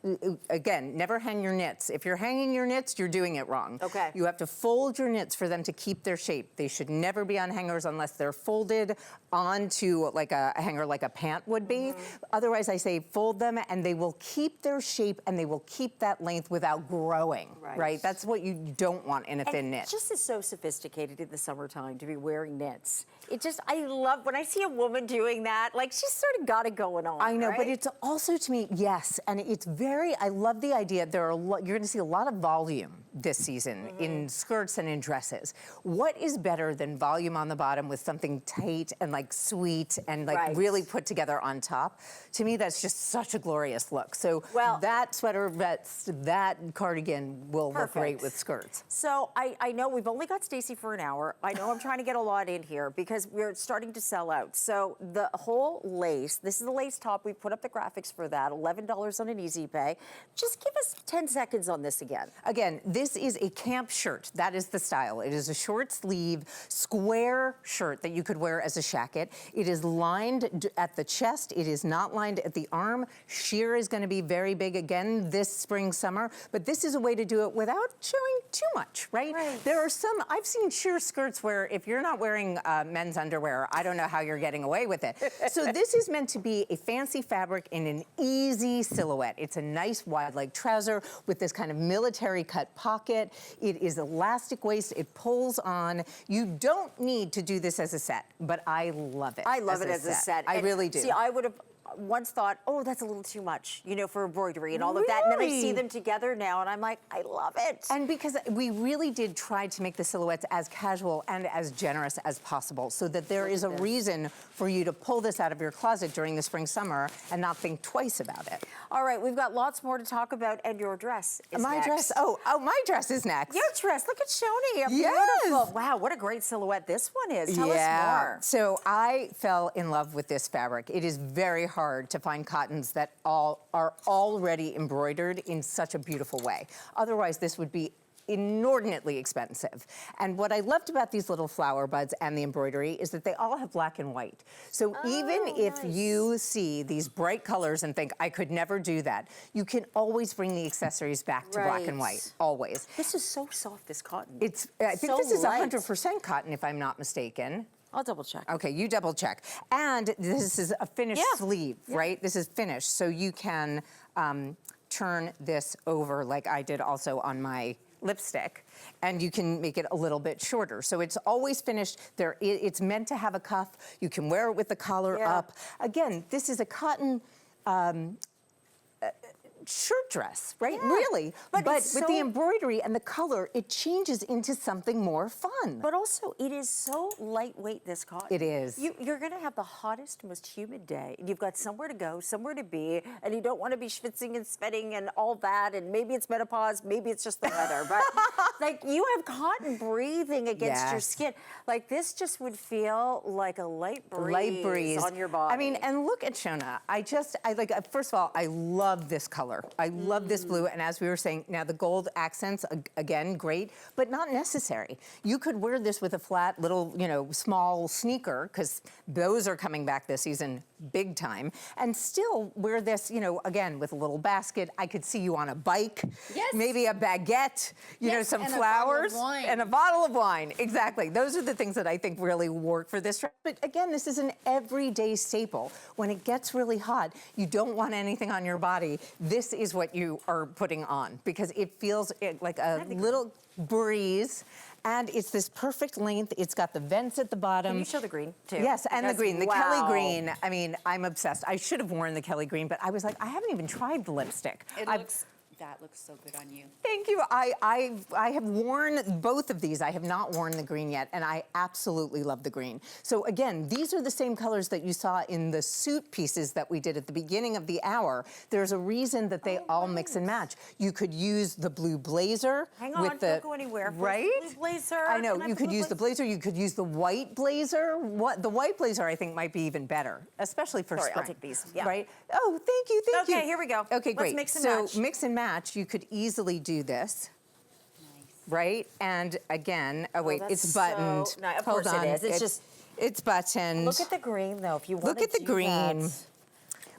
again, never hang your knits. If you're hanging your knits, you're doing it wrong. Okay. You have to fold your knits for them to keep their shape. They should never be on hangers unless they're folded onto like a hanger like a pant would be. Otherwise, I say fold them and they will keep their shape and they will keep that length without growing, right? That's what you don't want in a thin knit. It just is so sophisticated in the summertime to be wearing knits. It just, I love, when I see a woman doing that, like she's sort of got it going on. I know, right? but it's also to me, yes, and it's very, I love the idea, you're going to see a lot of volume this season in skirts and in dresses. What is better than volume on the bottom with something tight and like sweet and like really put together on top? To me, that's just such a glorious look. So that sweater vest, that cardigan will look great with skirts. So I know we've only got Stacy for an hour. I know I'm trying to get a lot in here because we're starting to sell out. So the whole lace, this is the lace top. We put up the graphics for that, $11 on an easy pay. Just give us 10 seconds on this again. Again, this is a camp shirt. That is the style. It is a short sleeve, square shirt that you could wear as a shacket. It is lined at the chest. It is not lined at the arm. Sheer is going to be very big again this spring, summer. But this is a way to do it without showing too much, right? There are some, I've seen sheer skirts where if you're not wearing men's underwear, I don't know how you're getting away with it. So this is meant to be a fancy fabric in an easy silhouette. It's a nice wide leg trouser with this kind of military cut pocket. It is elastic waist. It pulls on. You don't need to do this as a set, but I love it. I love it as a set. I really do. See, I would have once thought, oh, that's a little too much, you know, for embroidery and all of that. And then I see them together now and I'm like, I love it. And because we really did try to make the silhouettes as casual and as generous as possible so that there is a reason for you to pull this out of your closet during the spring, summer and not think twice about it. All right, we've got lots more to talk about and your dress is my next. dress, my dress is next. Your dress, look at Shoni, beautiful. Wow, what a great silhouette this one is. Tell us more. So I fell in love with this fabric. It is very hard to find cottons that are already embroidered in such a beautiful way. Otherwise, this would be inordinately expensive. And what I loved about these little flower buds and the embroidery is that they all have black and white. So even if you see these bright colors and think, I could never do that, you can always bring the accessories back to black and white, always. This is so soft, this cotton. I think this is 100% cotton, if I'm not mistaken. I'll double check. Okay, you double check. And this is a finished sleeve, right? This is finished, so you can turn this over like I did also on my lipstick, and you can make it a little bit shorter. So it's always finished. It's meant to have a cuff. You can wear it with the collar up. Again, this is a cotton shirt dress, right? Yeah. Really. But But it's with the so- embroidery and the color, it changes into something more fun. But also, it is so lightweight, this cotton. It is. You're going to have the hottest, most humid day. You've got somewhere to go, somewhere to be, and you don't want to be schwitzing and sweating and all that. And maybe it's menopause, maybe it's just the weather. But like, you have cotton breathing against your Yes. skin. Like, this just would feel like a light breeze on your body. I mean, and look at Shona. I like, first of all, I love this color. I love this blue. And as we were saying, now the gold accents, again, great, but not necessary. You could wear this with a flat little, small sneaker, because those are coming back this season big time, and still wear this, again, with a little basket. I could see you on a bike, Yes. maybe a baguette, Yes, some and a bottle of flowers, wine. and a bottle of wine. Exactly. Those are the things that I think really work for this dress. But again, this is an everyday staple. When it gets really hot, you don't want anything on your body. This is what you are putting on, because it feels like a little breeze. And it's this perfect length. It's got the vents at the bottom. Can you show the green, too? Yes, and the Because, green. The wow. Kelly green. I mean, I'm obsessed. I should have worn the Kelly green, but I was like, I haven't even tried the lipstick. That looks so good on you. Thank you. I have worn both of these. I have not worn the green yet, and I absolutely love the green. So again, these are the same colors that you saw in the suit pieces that we did at the beginning of the hour. There's a reason that they all mix and match. You could use the blue blazer Hang on, with the don't go anywhere. First, right. blue blazer. I know. Can I You have could blue use the blazer. You could use the white blazer. The white blazer I think might be even better, especially for Sorry, spring. I'll take these. Yeah. Right. Oh, thank you. Thank you. Okay, here we go. Okay, Let's great. mix and so match. mix and match. You could easily do this. Nice. Right? And again, oh wait, that's it's buttoned. so- no, of Hold course it on. is. It's it's buttoned. Look at the green, though, if you want Look to at the do green. that.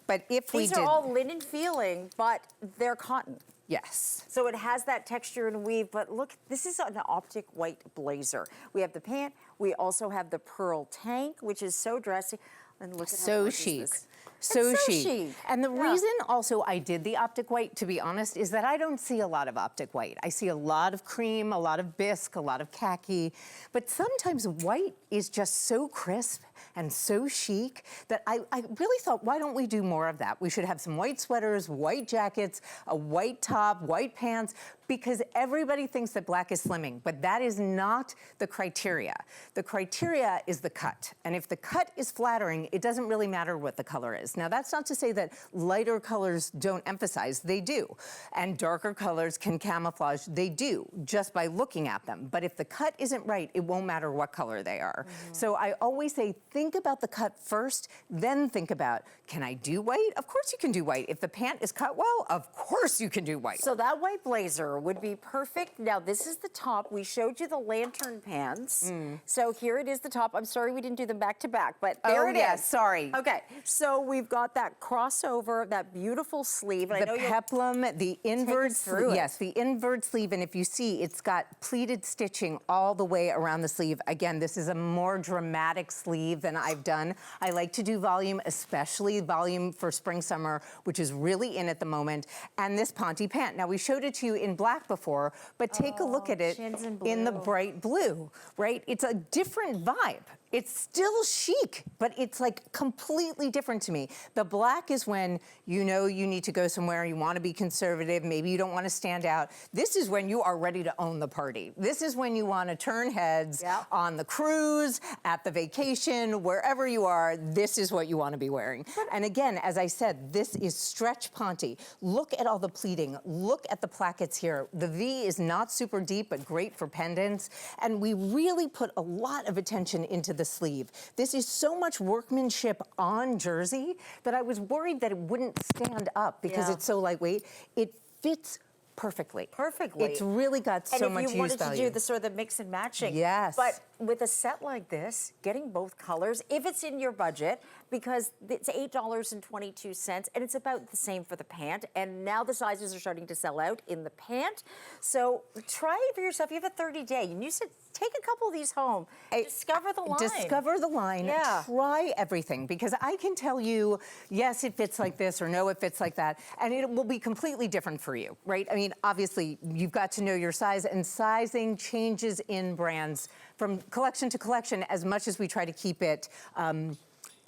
But if we These did, are all linen feeling, but they're cotton. yes. So it has that texture and weave, but look, this is an optic white blazer. We have the pant, we also have the pearl tank, which is so dressy. And look at how So gorgeous chic. this- So It's so chic. chic. And the Yeah. reason also I did the optic white, to be honest, is that I don't see a lot of optic white. I see a lot of cream, a lot of bisque, a lot of khaki, but sometimes white is just so crisp and so chic that I really thought, why don't we do more of that? We should have some white sweaters, white jackets, a white top, white pants, because everybody thinks that black is slimming, but that is not the criteria. The criteria is the cut. And if the cut is flattering, it doesn't really matter what the color is. Now, that's not to say that lighter colors don't emphasize, they do. And darker colors can camouflage, they do, just by looking at them. But if the cut isn't right, it won't matter what color they are. So I always say, think about the cut first, then think about, can I do white? Of course you can do white. If the pant is cut well, of course you can do white. So that white blazer would be perfect. Now, this is the top. We showed you the lantern pants. So here it is, the top. I'm sorry we didn't do them back to back, but there it is. yes, sorry. Okay, so we've got that crossover, that beautiful sleeve. And I know The you'll- peplum, the invert through it. yes, the invert sleeve, and if you see, it's got pleated stitching all the way around the sleeve. Again, this is a more dramatic sleeve than I've done. I like to do volume, especially volume for spring, summer, which is really in at the moment, and this Ponte pant. Now, we showed it to you in black before, but take a look at it chins in in the blue. bright blue, right? It's a different vibe. It's still chic, but it's like completely different to me. The black is when you know you need to go somewhere, you want to be conservative, maybe you don't want to stand out. This is when you are ready to own the party. This is when you want to turn heads Yeah. on the cruise, at the vacation, wherever you are, this is what you want to be wearing. And again, as I said, this is stretch Ponte. Look at all the pleating, look at the plackets here. The V is not super deep, but great for pendants. And we really put a lot of attention into the sleeve. This is so much workmanship on jersey that I was worried that it wouldn't stand up because Yeah. it's so lightweight. It fits perfectly. Perfectly. It's really got so much And if you use wanted value. to do the sort of the mix and matching. Yes. But with a set like this, getting both colors, if it's in your budget, because it's $8.22, and it's about the same for the pant, and now the sizes are starting to sell out in the pant. So try it for yourself. You have a 30-day, and you said take a couple of these home. Discover the line. Discover the line. Yeah. Try everything, because I can tell you, yes, it fits like this, or no, it fits like that, and it will be completely different for you, right? I mean, obviously, you've got to know your size, and sizing changes in brands from collection to collection as much as we try to keep it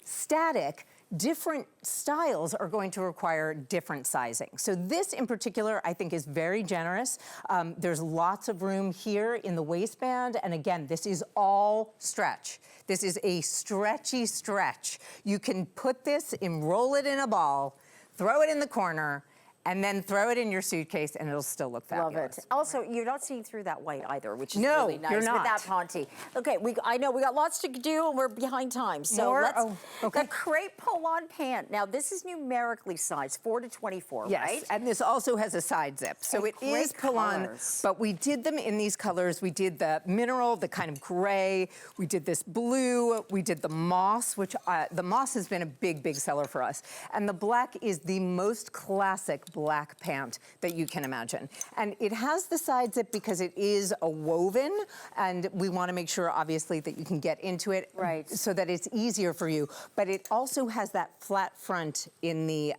static. different styles are going to require different sizing. So this in particular, I think, is very generous. There's lots of room here in the waistband. And again, this is all stretch. This is a stretchy stretch. You can put this, enroll it in a ball, throw it in the corner, and then throw it in your suitcase, and it'll still look fabulous. Love it. Also, you're not seeing through that white either, which is No, really nice you're with not. that Ponte. Okay, I know we got lots to do, and we're behind time. So let's, okay. the Crepe pull-on pant. Now, this is numerically sized, 4 to 24, yes, right? and this also has a side zip. So And it is great pull-on, colors. but we did them in these colors. We did the mineral, the kind of gray. We did this blue. We did the moss, which the moss has been a big, big seller for us. And the black is the most classic black pant that you can imagine. And it has the side zip because it is a woven, and we want to make sure, obviously, that you can get into it Right. so that it's easier for you. But it also has that flat front in the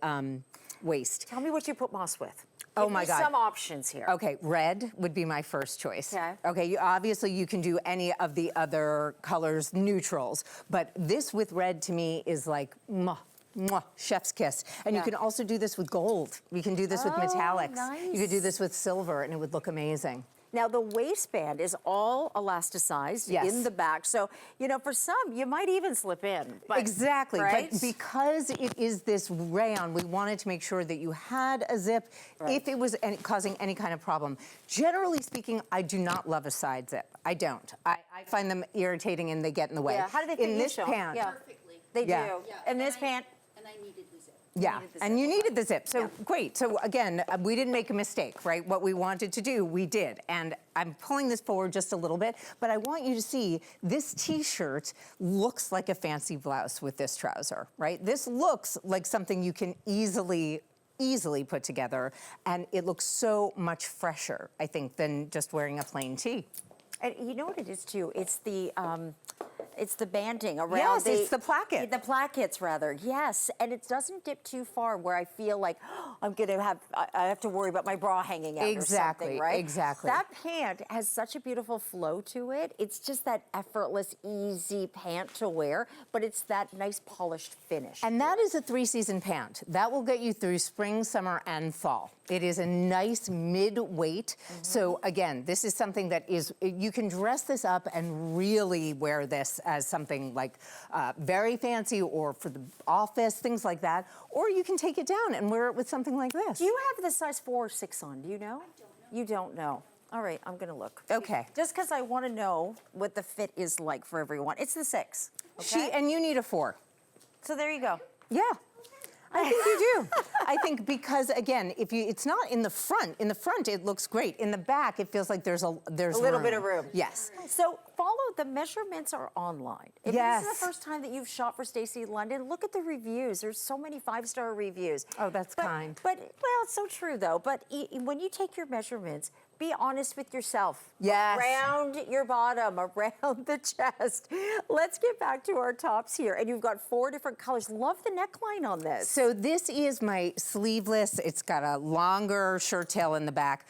waist. Tell me what you put moss with. Oh Give my me God. some options here. Okay, red would be my first choice. Okay. Okay, obviously you can do any of the other colors, neutrals, but this with red to me is like, mwah. Mwah, chef's kiss. And you Yeah. can also do this with gold. You can do this with metallics. Nice. You could do this with silver, and it would look amazing. Now, the waistband is all elasticized Yes. in the back. So, you know, for some, you might even slip in. But, Exactly, right? but because it is this rayon, we wanted to make sure that you had a zip if it was causing any kind of problem. Generally speaking, I do not love a side zip. I don't. I find them irritating and they get in the way. Yeah, how do they fit in you, this Sean? pant? Yeah. Perfectly. They Yeah. do. And this pant, And I needed the zip. Yeah, needed the and zip. you needed the zip. So great. So again, we didn't make a mistake, right? What we wanted to do, we did. And I'm pulling this forward just a little bit, but I want you to see this T-shirt looks like a fancy blouse with this trouser, right? This looks like something you can easily put together, and it looks so much fresher, I think, than just wearing a plain tee. and you know what it is too? It's the banding around Yes, the... it's the placket. The plackets, rather, yes. And it doesn't dip too far where I feel like I have to worry about my bra hanging out or Exactly, something, right? exactly. That pant has such a beautiful flow to it. It's just that effortless, easy pant to wear, but it's that nice polished finish. And that is a 3-season pant. That will get you through spring, summer, and fall. It is a nice mid-weight. So again, this is something that you can dress this up and really wear this as something like very fancy or for the office, things like that. Or you can take it down and wear it with something like this. Do you have the size 4 or 6 on? Do you know? I don't know. You don't know. All right, I'm gonna look. Okay. Just because I want to know what the fit is like for everyone. It's the 6. Okay? And you need a 4. So there you go. Yeah. I think you do. I think because again, it's not in the front. In the front, it looks great. In the back, it feels like there's a little bit of room. Yes. So the measurements are online. If Yes. this is the first time that you've shopped for Stacy London, look at the reviews. There's so many 5-star reviews. Oh, that's kind. But well, it's so true though. But when you take your measurements, be honest with yourself. Yes. Around your bottom, around the chest. Let's get back to our tops here. And you've got 4 different colors. Love the neckline on this. So this is my sleeveless. It's got a longer shirt tail in the back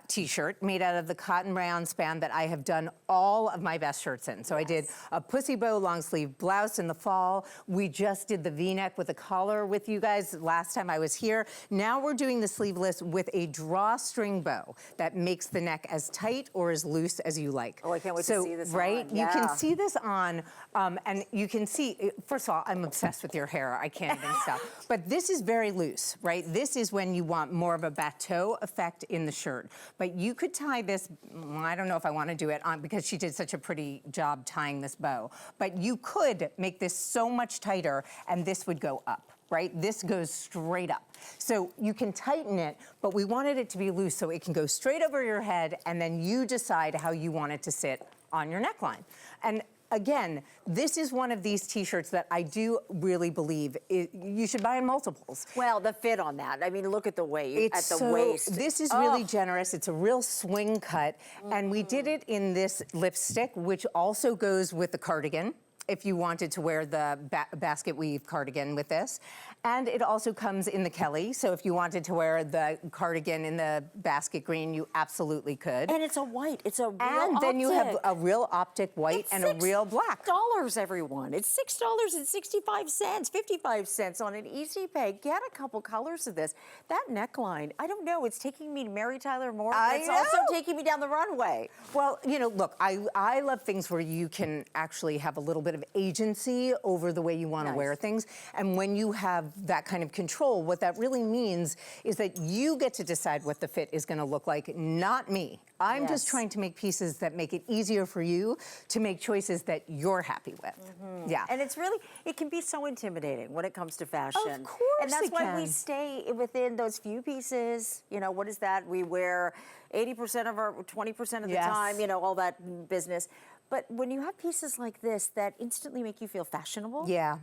T-shirt made out of the cotton rayon span that I have done all of my best shirts in. So I did a pussy bow long sleeve blouse in the fall. We just did the V-neck with a collar with you guys last time I was here. Now we're doing the sleeveless with a drawstring bow that makes the neck as tight or as loose as you like. Oh, I can't wait to see this right? on. You can Yeah. see this on, and you can see, first of all, I'm obsessed with your hair. I can't even stop. But this is very loose, right? This is when you want more of a bateau effect in the shirt. But you could tie this, I don't know if I want to do it on, because she did such a pretty job tying this bow. But you could make this so much tighter, and this would go up. Right? This goes straight up. So you can tighten it, but we wanted it to be loose so it can go straight over your head, and then you decide how you want it to sit on your neckline. And again, this is one of these T-shirts that I do really believe you should buy in multiples. Well, the fit on that. I mean, look at the weight at the so, waist. This is really generous. It's a real swing cut. And we did it in this lipstick, which also goes with the cardigan. if you wanted to wear the basket weave cardigan with this. And it also comes in the Kelly, so if you wanted to wear the cardigan in the basket green, you absolutely could. And it's a white. It's a real And then you have optic. a real optic white It's and a real black. $6, everyone. It's $6.65, 55 cents on an easy pay. Get a couple colors of this. That neckline, I don't know, it's taking me to Mary Tyler Moore, but it's also taking me down the runway. Well, you know, look, I love things where you can actually have a little bit of agency over the way you want to wear things. And when you have that kind of control, what that really means is that you get to decide what the fit is going to look like, not me. I'm just trying to make pieces that make it easier for you to make choices that you're happy with. Yeah. And it's really, it can be so intimidating when it comes to fashion. Of course And that's it why we can. stay within those few pieces. You know, what is that? We wear 80% of our, 20% of the time, you know, all that business. But when you have pieces like this that instantly make you feel fashionable. Yeah.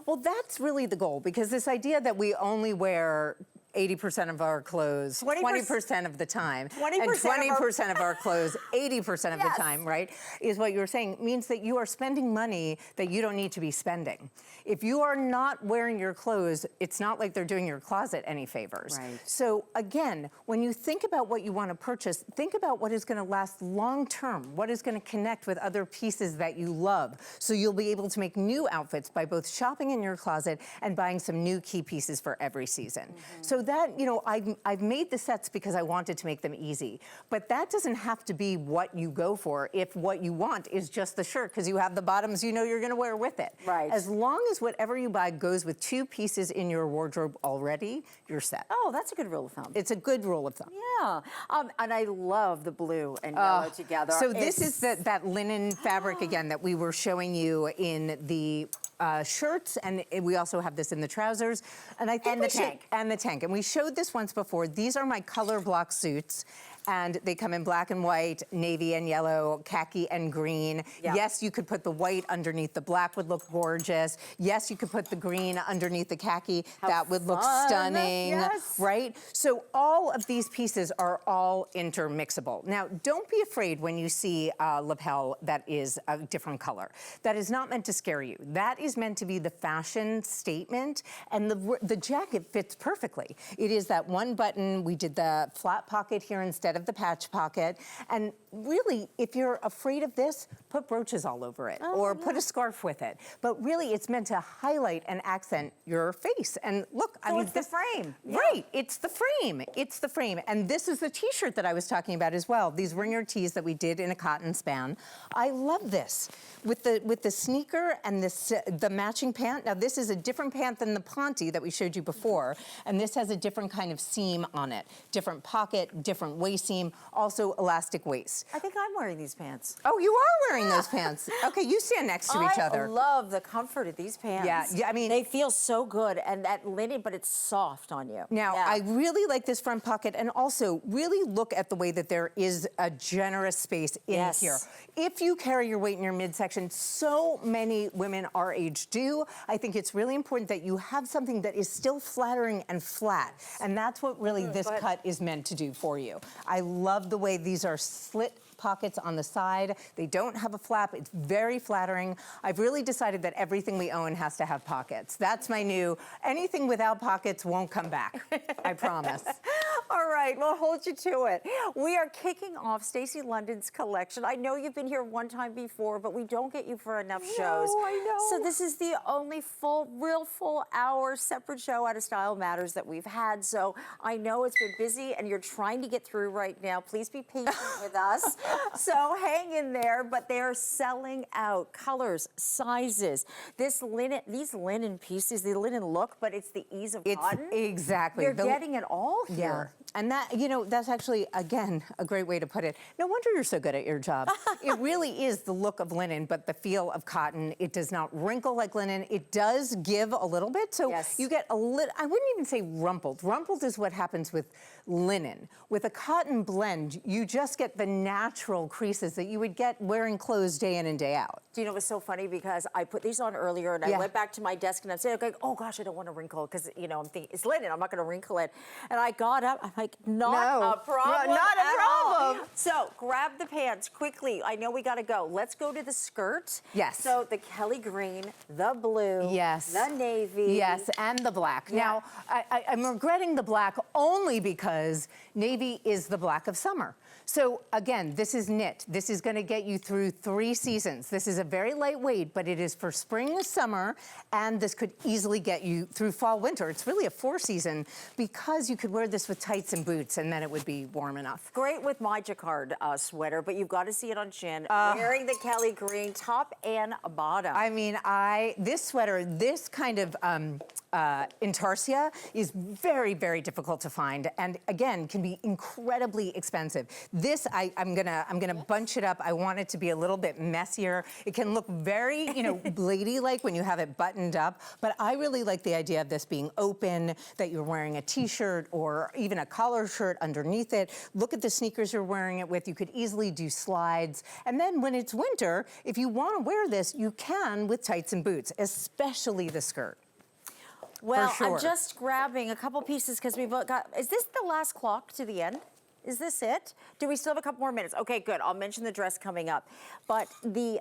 Well, that's really the goal, because this idea that we only wear 80% of our clothes 20% of the time, 20% and 20% of our clothes 80% of the time, right, is what you're saying, means that you are spending money that you don't need to be spending. If you are not wearing your clothes, it's not like they're doing your closet any favors. Right. So again, when you think about what you want to purchase, think about what is going to last long term, what is going to connect with other pieces that you love. So you'll be able to make new outfits by both shopping in your closet and buying some new key pieces for every season. So that, you know, I've made the sets because I wanted to make them easy. But that doesn't have to be what you go for if what you want is just the shirt, because you have the bottoms you know you're going to wear with it. Right. As long as whatever you buy goes with 2 pieces in your wardrobe already, you're set. Oh, that's a good rule of thumb. It's a good rule of thumb. Yeah. And I love the blue and yellow together. So this is that linen fabric again that we were showing you in the shirts, and we also have this in the trousers, and I think and the tank. And we showed this once before. These are my Colourblock suits, and they come in black and white, navy and yellow, khaki and green. Yeah. Yes, you could put the white underneath the black, would look gorgeous. Yes, you could put the green underneath the khaki. That would look stunning, right? So all of these pieces are all intermixable. Now, don't be afraid when you see a lapel that is a different color. That is not meant to scare you. That is meant to be the fashion statement, and the jacket fits perfectly. It is that one button. We did the flat pocket here instead of the patch pocket. And really, if you're afraid of this, put brooches all over it or put a scarf with it. But really, it's meant to highlight and accent your face. And look, I mean, it's the frame. Right, it's the frame. It's the frame. And this is the t-shirt that I was talking about as well. These ringer tees that we did in a cotton span. I love this. With the sneaker and the matching pant. Now, this is a different pant than the Ponte that we showed you before. And this has a different kind of seam on it. Different pocket, different waist seam, also elastic waist. I think I'm wearing these pants. Oh, you are wearing those pants. Okay, you stand next to each other. I love the comfort of these pants. Yeah, I mean, they feel so good, and that linen, but it's soft on you. Now, I really like this front pocket, and also really look at the way that there is a generous space in here. If you carry your weight in your midsection, so many women our age do, I think it's really important that you have something that is still flattering and flat, and that's what really this cut is meant to do for you. I love the way these are slit pockets on the side. They don't have a flap. It's very flattering. I've really decided that everything we own has to have pockets. That's my new, anything without pockets won't come back. I promise. All right, we'll hold you to it. We are kicking off Stacy London's collection. I know you've been here one time before, but we don't get you for enough shows. I know. So this is the only real full hour separate show out of Style Matters that we've had. So I know it's been busy and you're trying to get through right now. Please be patient with us. So hang in there, but they are selling out. Colors, sizes. These linen pieces, the linen look, but it's the ease of cotton. Exactly. You're getting it all here. Yeah. And that, you know, that's actually, again, a great way to put it. No wonder you're so good at your job. It really is the look of linen, but the feel of cotton. It does not wrinkle like linen. It does give a little bit. So you get a little, I wouldn't even say rumpled. Rumpled is what happens with linen. With a cotton blend, you just get the natural creases that you would get wearing clothes day in and day out. Do you know, it was so funny because I put these on earlier and I went back to my desk and I'm saying, okay, oh gosh, I don't want to wrinkle because, you know, I'm thinking it's linen, I'm not going to wrinkle it. And I got up, I'm like, not No, a problem. not a at all. problem. So grab the pants quickly. I know we got to go. Let's go to the skirt. Yes. So the Kelly green, the blue, Yes. the navy. Yes, and the black. Yeah. Now, I'm regretting the black only because navy is the black of summer. So again, this is knit. This is going to get you through 3 seasons. This is a very lightweight, but it is for spring to summer, and this could easily get you through fall, winter. It's really a 4 season because you could wear this with tights and boots, and then it would be warm enough. Great with my jacquard sweater, but you've got to see it on Chin. Wearing the Kelly green top and bottom. I mean, this sweater, this kind of intarsia is very, very difficult to find, and again, can be incredibly expensive. This, I'm gonna bunch it up. I want it to be a little bit messier. It can look very, ladylike when you have it buttoned up, but I really like the idea of this being open, that you're wearing a t-shirt or even a collar shirt underneath it. Look at the sneakers you're wearing it with. You could easily do slides. And then when it's winter, if you want to wear this, you can with tights and boots, especially the skirt. Well, For sure. I'm just grabbing a couple pieces because we've got, is this the last clock to the end? Is this it? Do we still have a couple more minutes? Okay, good. I'll mention the dress coming up. But the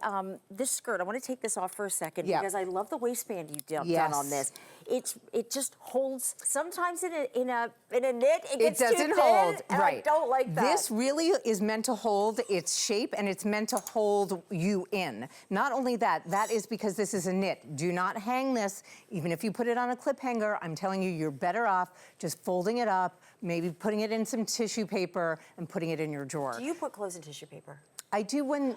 this skirt, I want to take this off for a second because I love the waistband you've done on this. It just holds. Sometimes in a knit, it gets doesn't too thin, hold, and right? I don't like that. This really is meant to hold its shape, and it's meant to hold you in. Not only that, that is because this is a knit. Do not hang this. Even if you put it on a clip hanger, I'm telling you, you're better off just folding it up, maybe putting it in some tissue paper and putting it in your drawer. Do you put clothes in tissue paper? I do when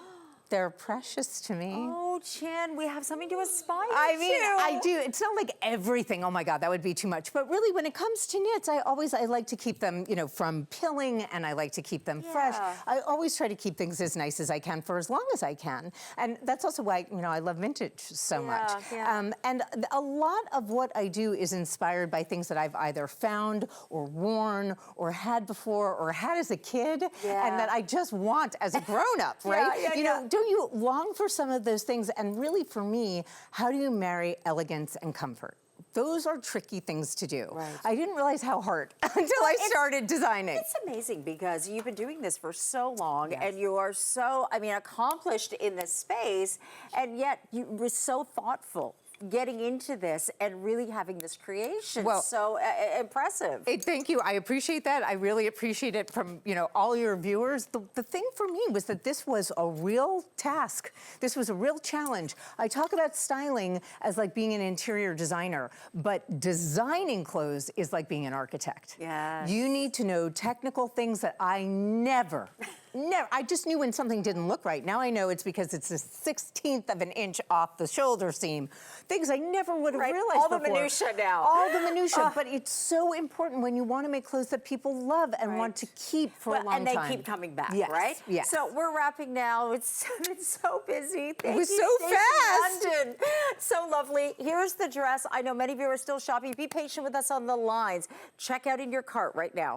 they're precious to me. Oh, Chin, we have something to aspire I mean, to. I do. It's not like everything. Oh my God, that would be too much. But really, when it comes to knits, I like to keep them, from pilling, and I like to keep them fresh. I always try to keep things as nice as I can for as long as I can. And that's also why, I love vintage so much. Yeah. And a lot of what I do is inspired by things that I've either found or worn or had before or had as a kid, and that I just want as a grown-up, right? Don't you long for some of those things? And really, for me, how do you marry elegance and comfort? Those are tricky things to do. Right. I didn't realize how hard until I started designing. It's amazing because you've been doing this for so long and you are so, accomplished in this space, and yet you were so thoughtful getting into this and really having this creation. Well, so impressive. Thank you. I appreciate that. I really appreciate it from, all your viewers. The thing for me was that this was a real task. This was a real challenge. I talk about styling as like being an interior designer, but designing clothes is like being an architect. Yes. You need to know technical things that I never, I just knew when something didn't look right. Now I know it's because it's a 1/16 of an inch off the shoulder seam. Things I never would have realized All before. the minutia now. All the minutia, but it's so important when you want to make clothes that people love and want to keep for a long and time. they keep coming back, Yes, right? yes. So we're wrapping now. It's so busy. Thank was you, so Stacy fast. London. So lovely. Here's the dress. I know many of you are still shopping. Be patient with us on the lines. Check out in your cart right now.